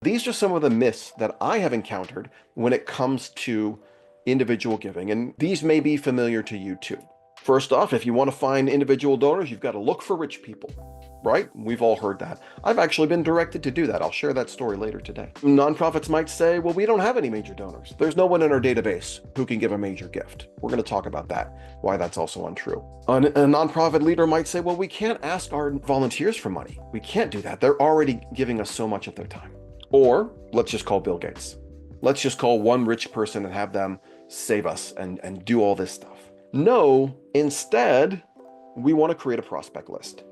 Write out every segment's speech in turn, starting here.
These are some of the myths that I have encountered when it comes to individual giving, and these may be familiar to you too. First off, if you want to find individual donors, you've got to look for rich people, right? We've all heard that. I've actually been directed to do that. I'll share that story later today. Nonprofits might say, well, we don't have any major donors. There's no one in our database who can give a major gift. We're going to talk about that, why that's also untrue. A nonprofit leader might say, well, we can't ask our volunteers for money. We can't do that. They're already giving us so much of their time. Or let's just call Bill Gates. Let's just call one rich person and have them save us and do all this stuff. No, instead, we want to create a prospect list.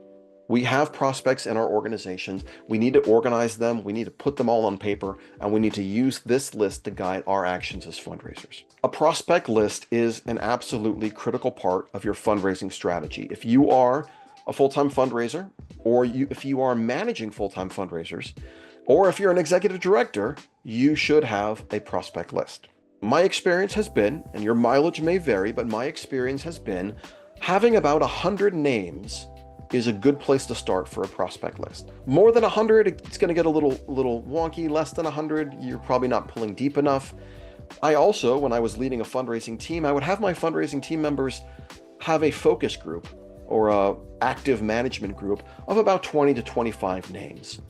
We have prospects in our organizations. We need to organize them. We need to put them all on paper, and we need to use this list to guide our actions as fundraisers. A prospect list is an absolutely critical part of your fundraising strategy. If you are a full-time fundraiser, or if you are managing full-time fundraisers, or if you're an executive director, you should have a prospect list. My experience has been, and your mileage may vary, but my experience has been having about 100 names is a good place to start for a prospect list. More than 100, it's going to get a little wonky. Less than 100, you're probably not pulling deep enough. I also, when I was leading a fundraising team, I would have my fundraising team members have a focus group or a active management group of about 20 to 25 names.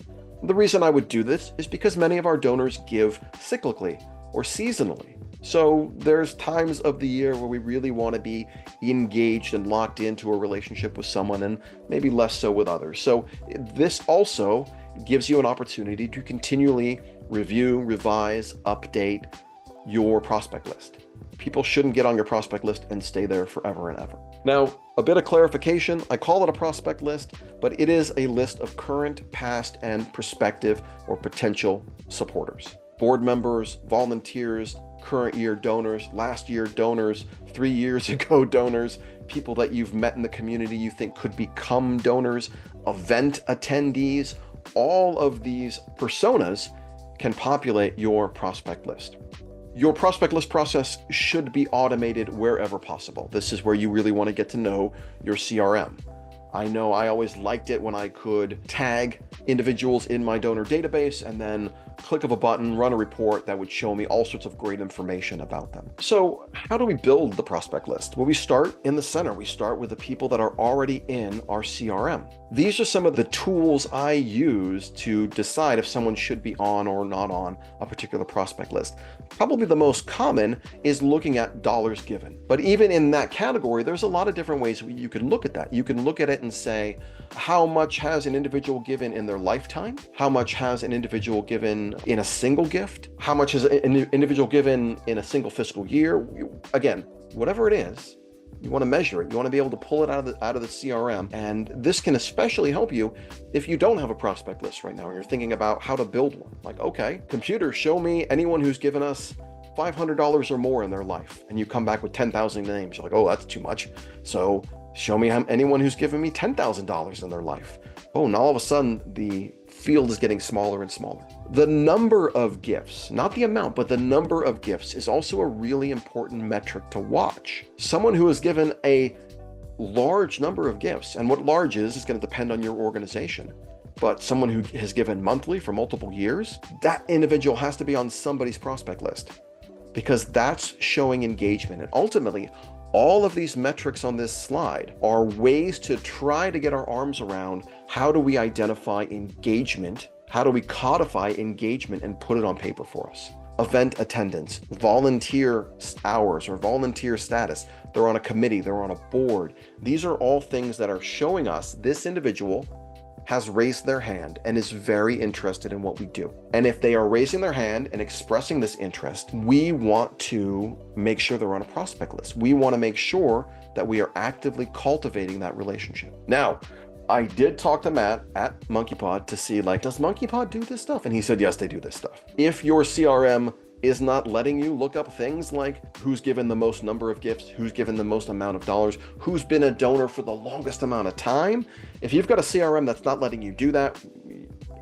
The reason I would do this is because many of our donors give cyclically or seasonally. So there's times of the year where we really want to be engaged and locked into a relationship with someone, and maybe less so with others. So this also gives you an opportunity to continually review, revise, update your prospect list. People shouldn't get on your prospect list and stay there forever and ever. Now, a bit of clarification, I call it a prospect list, but it is a list of current, past, and prospective or potential supporters. Board members, volunteers, current year donors, last year donors, 3 years ago donors, people that you've met in the community you think could become donors, event attendees. All of these personas can populate your prospect list. Your prospect list process should be automated wherever possible. This is where you really want to get to know your CRM. I know I always liked it when I could tag individuals in my donor database and then click of a button, run a report that would show me all sorts of great information about them. So how do we build the prospect list? Well, we start in the center. We start with the people that are already in our CRM. These are some of the tools I use to decide if someone should be on or not on a particular prospect list. Probably the most common is looking at dollars given. But even in that category, there's a lot of different ways you can look at that. You can look at it and say, how much has an individual given in their lifetime? How much has an individual given in a single gift? How much has an individual given in a single fiscal year? Again, whatever it is, you want to measure it. You want to be able to pull it out of the CRM. And this can especially help you if you don't have a prospect list right now and you're thinking about how to build one. Like, okay, computer, show me anyone who's given us $500 or more in their life. And you come back with 10,000 names. You're like, oh, that's too much. So show me anyone who's given me $10,000 in their life. Oh, and all of a sudden the field is getting smaller and smaller. The number of gifts, not the amount, but the number of gifts is also a really important metric to watch. Someone who has given a large number of gifts, and what large is going to depend on your organization, but someone who has given monthly for multiple years, that individual has to be on somebody's prospect list because that's showing engagement. And ultimately, all of these metrics on this slide are ways to try to get our arms around how do we identify engagement, how do we codify engagement and put it on paper for us. Event attendance, volunteer hours or volunteer status, they're on a committee, they're on a board. These are all things that are showing us this individual has raised their hand and is very interested in what we do. And if they are raising their hand and expressing this interest, we want to make sure they're on a prospect list. We want to make sure that we are actively cultivating that relationship. Now, I did talk to Matt at MonkeyPod to see, like, does MonkeyPod do this stuff? And he said, yes, they do this stuff. If your CRM is not letting you look up things like who's given the most number of gifts, who's given the most amount of dollars, who's been a donor for the longest amount of time. If you've got a CRM that's not letting you do that,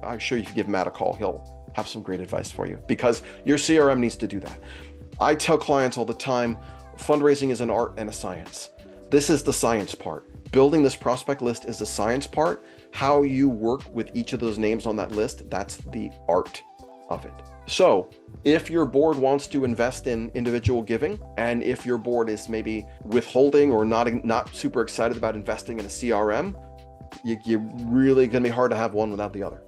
I'm sure you can give Matt a call. He'll have some great advice for you because your CRM needs to do that. I tell clients all the time, fundraising is an art and a science. This is the science part. Building this prospect list is the science part. How you work with each of those names on that list, that's the art. of it. So if your board wants to invest in individual giving, and if your board is maybe withholding or not super excited about investing in a CRM, you're really going to be hard to have one without the other.